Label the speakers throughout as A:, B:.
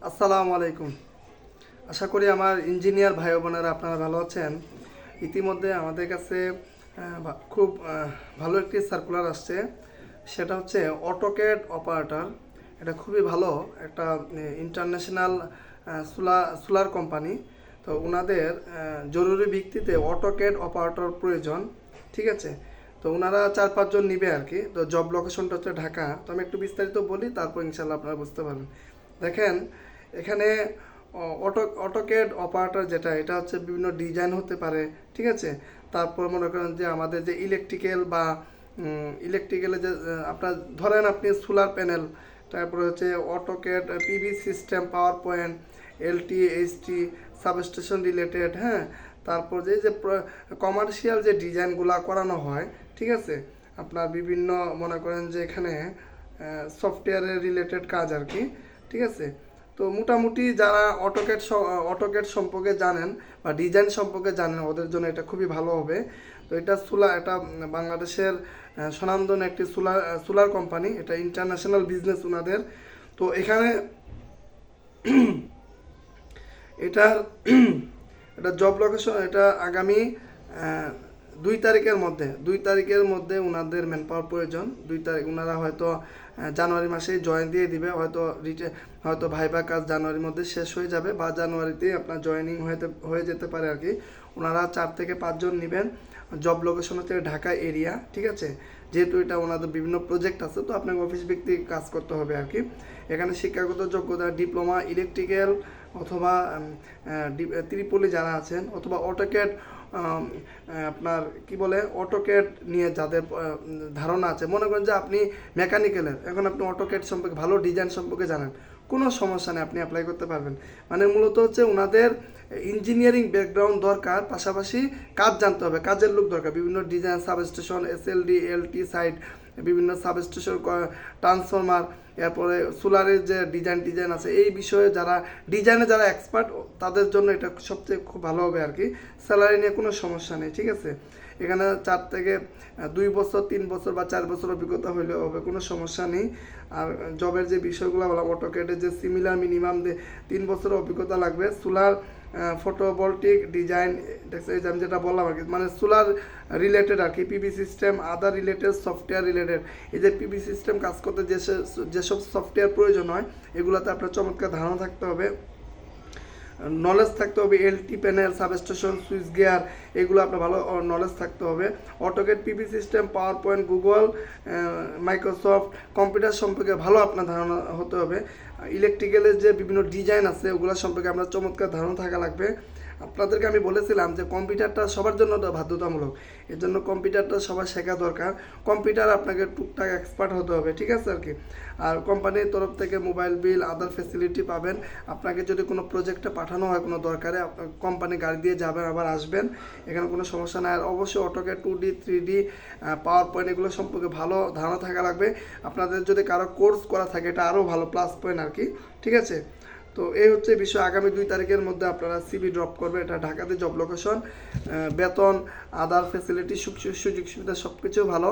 A: আসসালামু আলাইকুম। আশা করি আমার ইঞ্জিনিয়ার ভাই বোনেরা আপনারা ভালো আছেন। ইতিমধ্যে আমাদের কাছে খুব ভালো একটি সার্কুলার আসছে, সেটা হচ্ছে অটোক্যাড অপারেটর। এটা খুবই ভালো একটা ইন্টারন্যাশনাল সোলার কোম্পানি। তো ওনাদের জরুরি ভিত্তিতে অটোক্যাড অপারেটর প্রয়োজন, ঠিক আছে। তো ওনারা 4-5 জন নিবে আর কি। তো জব লোকেশনটা হচ্ছে ঢাকা। তো আমি একটু বিস্তারিত বলি, তারপর ইনশাল্লাহ আপনারা বুঝতে পারবেন। দেখেন, এখানে অটোক্যাড অপারেটর যেটা, এটা হচ্ছে বিভিন্ন ডিজাইন হতে পারে, ঠিক আছে। তারপর মনে করেন যে আমাদের যে ইলেকট্রিক্যাল বা ইলেকট্রিক্যালে যে আপনার ধরেন আপনি সোলার প্যানেল, তারপরে হচ্ছে AutoCAD PV system, PowerPoint, LT HT, substation related, হ্যাঁ। তারপর যে যে কমার্শিয়াল যে ডিজাইনগুলো করানো হয়, ঠিক আছে। আপনার বিভিন্ন মনে করেন যে এখানে সফটওয়্যারের রিলেটেড কাজ আর কি, ঠিক আছে। তো মোটামুটি যারা অটোক্যাড সম্পর্কে জানেন বা ডিজাইন সম্পর্কে জানেন, ওদের জন্য এটা খুবই ভালো হবে। তো এটা বাংলাদেশের স্বনামধন্য একটি সোলার কোম্পানি, এটা ইন্টারন্যাশনাল বিজনেস ওনাদের। তো এখানে এটার এটা জব লোকেশন, এটা আগামী 2 তারিখের মধ্যে ওনাদের ম্যান পাওয়ার প্রয়োজন। 2 তারিখ ওনারা হয়তো জানুয়ারি মাসেই জয়েন দিয়ে দিবে, হয়তো ভাইবা কাজ জানুয়ারির মধ্যে শেষ হয়ে যাবে বা জানুয়ারিতেই আপনার জয়েনিং হয়ে যেতে পারে আর কি। ওনারা 4 থেকে 5 জন নেবেন। জব লোকেশন হচ্ছে ঢাকা এরিয়া, ঠিক আছে। যেহেতু এটা ওনাদের বিভিন্ন প্রজেক্ট আছে, তো আপনাকে অফিস ভিত্তিক কাজ করতে হবে আর কি। এখানে শিক্ষাগত যোগ্যতা ডিপ্লোমা ইলেকট্রিক্যাল অথবা ত্রিপলি যারা আছেন, অথবা অটোক্যাড আপনার কি বলে অটোক্যাড নিয়ে যাদের ধারণা আছে, মনে করেন যে আপনি মেকানিক্যালের, এখন আপনি অটোক্যাড সম্পর্কে ভালো ডিজাইন সম্পর্কে জানেন, কোনো সমস্যা নেই, আপনি অ্যাপ্লাই করতে পারবেন। মানে মূলত হচ্ছে ওনাদের ইঞ্জিনিয়ারিং ব্যাকগ্রাউন্ড দরকার, পাশাপাশি কাজ জানতে হবে, কাজের লোক দরকার। বিভিন্ন ডিজাইন সাবস্টেশন, এসএলডি এলটি সাইট, বিভিন্ন সাবস্টেশন, ট্রান্সফরমার, এরপরে সোলারের যে ডিজাইন আছে, এই বিষয়ে যারা এক্সপার্ট, তাদের জন্য এটা সবচেয়ে খুব ভালো হবে আর কি। স্যালারি নিয়ে কোনো সমস্যা নেই, ঠিক আছে। এখানে 4 থেকে 2 বছর 3 বছর বা 4 বছর অভিজ্ঞতা হইলে হবে, কোনো সমস্যা নেই। আর জবের যে বিষয়গুলো বললাম, অটোক্যাডের যে সিমিলার মিনিমাম 3 বছরের অভিজ্ঞতা লাগবে। সোলার ফটোভোল্টিক ডিজাইন, আমি যেটা বললাম আর কি, মানে সোলার রিলেটেড আর কি, পিভি সিস্টেম, আদার রিলেটেড সফটওয়্যার রিলেটেড। এই যে পিভি সিস্টেম কাজ করতে যেসব সফটওয়্যার প্রয়োজন হয়, এগুলোতে আপনার চমৎকার ধারণা থাকতে হবে, নলেজ থাকতে হবে। LT panel, substation, switch gear, এগুলো আপনার ভালো নলেজ থাকতে হবে। AutoCAD PV system, power point, Google, Microsoft, computer সম্পর্কে ভালো আপনার ধারণা হতে হবে। ইলেকট্রিক্যালের যে বিভিন্ন ডিজাইন আছে, ওগুলো সম্পর্কে আপনার চমৎকার ধারণা থাকা লাগবে। আপনাদেরকে আমি বলেছিলাম যে কম্পিউটারটা সবার জন্য বাধ্যতামূলক, এর জন্য কম্পিউটারটা সবার শেখা দরকার। কম্পিউটার আপনাকে টুকটাক এক্সপার্ট হতে হবে, ঠিক আছে আর কি। আর কোম্পানির তরফ থেকে মোবাইল বিল, আদার ফ্যাসিলিটি পাবেন। আপনাকে যদি কোনো প্রজেক্টে পাঠানো হয় কোনো দরকারে, কোম্পানি গাড়ি দিয়ে যাবেন আবার আসবেন, এখানে কোনো সমস্যা নাই। আর অবশ্যই AutoCAD 2D 3D power point, এগুলো সম্পর্কে ভালো ধারণা থাকা লাগবে। আপনাদের যদি কারো কোর্স করা থাকে, এটা আরও ভালো প্লাস পয়েন্ট আর কি, ঠিক আছে। তো এই হচ্ছে বিষয়। আগামী 2 তারিখের মধ্যে আপনারা সিভি ড্রপ করবেন। এটা ঢাকাতে জব লোকেশন, বেতন, আদার ফ্যাসিলিটি, সুযোগ সুবিধা সব কিছু ভালো।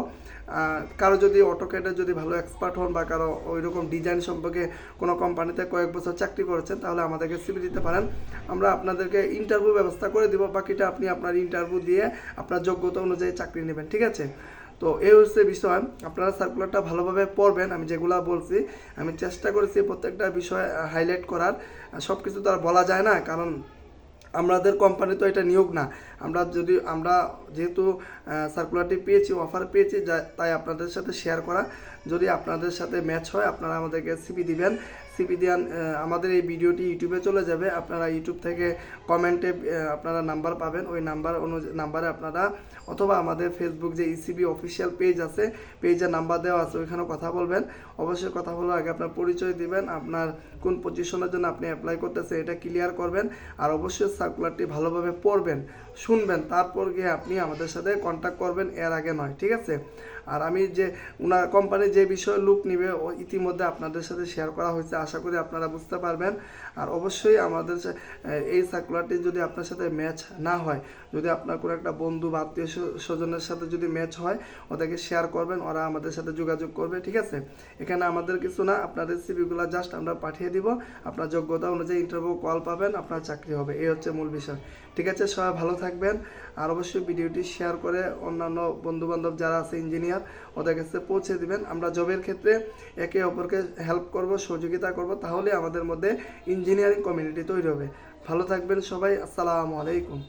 A: কারো যদি অটোক্যাডে যদি ভালো এক্সপার্ট হন বা কারো ওই রকম ডিজাইন সম্পর্কে কোনো কোম্পানিতে কয়েক বছর চাকরি করেছেন, তাহলে আমাদেরকে সিভি দিতে পারেন। আমরা আপনাদেরকে ইন্টারভিউ ব্যবস্থা করে দিব, বাকিটা আপনি আপনার ইন্টারভিউ দিয়ে আপনার যোগ্যতা অনুযায়ী চাকরি নেবেন, ঠিক আছে। তো এই হচ্ছে বিষয়। আপনারা সার্কুলারটা ভালোভাবে পড়বেন। আমি যেগুলো বলছি, আমি চেষ্টা করেছি প্রত্যেকটা বিষয় হাইলাইট করার। সব কিছু তো আর বলা যায় না, কারণ আমাদের কোম্পানি তো এটা নিয়োগ না। আমরা যেহেতু সার্কুলারটি পেয়েছি, অফার পেয়েছি, তাই আপনাদের সাথে শেয়ার করা। যদি আপনাদের সাথে ম্যাচ হয়, আপনারা আমাদেরকে সিভি দিবেন। সিভি দেন, আমাদের এই ভিডিওটি ইউটিউবে চলে যাবে। আপনারা ইউটিউব থেকে কমেন্টে আপনারা নাম্বার পাবেন, ওই নাম্বারে আপনারা, অথবা আমাদের ফেসবুক যে ইসিবি অফিসিয়াল পেজ আছে, পেজের নাম্বার দেওয়া আছে, ওইখানেও কথা বলবেন। অবশ্যই কথা বলার আগে আপনার পরিচয় দিবেন, আপনার কোন পজিশনের জন্য আপনি অ্যাপ্লাই করতেছেন এটা ক্লিয়ার করবেন। আর অবশ্যই সার্কুলারটি ভালোভাবে পড়বেন, শুনবেন, তারপর গিয়ে আপনি আমাদের সাথে কন্ট্যাক্ট করবেন, এর আগে নয়, ঠিক আছে। আর আমি যে ওনার কোম্পানি যে বিষয়ে লুক নিবে ইতিমধ্যে আপনাদের সাথে শেয়ার করা হয়েছে, আশা করি আপনারা বুঝতে পারবেন। আর অবশ্যই আমাদের এই সার্কুলারটি যদি আপনার সাথে ম্যাচ না হয়, যদি আপনার কোনো একটা বন্ধু বা আত্মীয় স্বজনের সাথে যদি ম্যাচ হয়, ওদেরকে শেয়ার করবেন, ওরা আমাদের সাথে যোগাযোগ করবে, ঠিক আছে? এখানে আমাদের কিছু না, আপনার রেসিপিগুলো জাস্ট আমরা পাঠিয়ে দিব, আপনার যোগ্যতা অনুযায়ী ইন্টারভিউ কল পাবেন, আপনার চাকরি হবে, এই হচ্ছে মূল বিষয়। ঠিক আছে, সবাই ভালো থাকবেন। আর অবশ্যই ভিডিওটি শেয়ার করে অন্যান্য বন্ধুবান্ধব যারা আছে ইঞ্জিনিয়ার, ওদের কাছে পৌঁছে দিবেন। আমরা জবের ক্ষেত্রে একে অপরকে হেল্প করব, সহযোগিতা করব, তাহলে আমাদের মধ্যে ইঞ্জিনিয়ারিং কমিউনিটি তৈরি হবে। ভালো থাকবেন সবাই, আসসালামু আলাইকুম।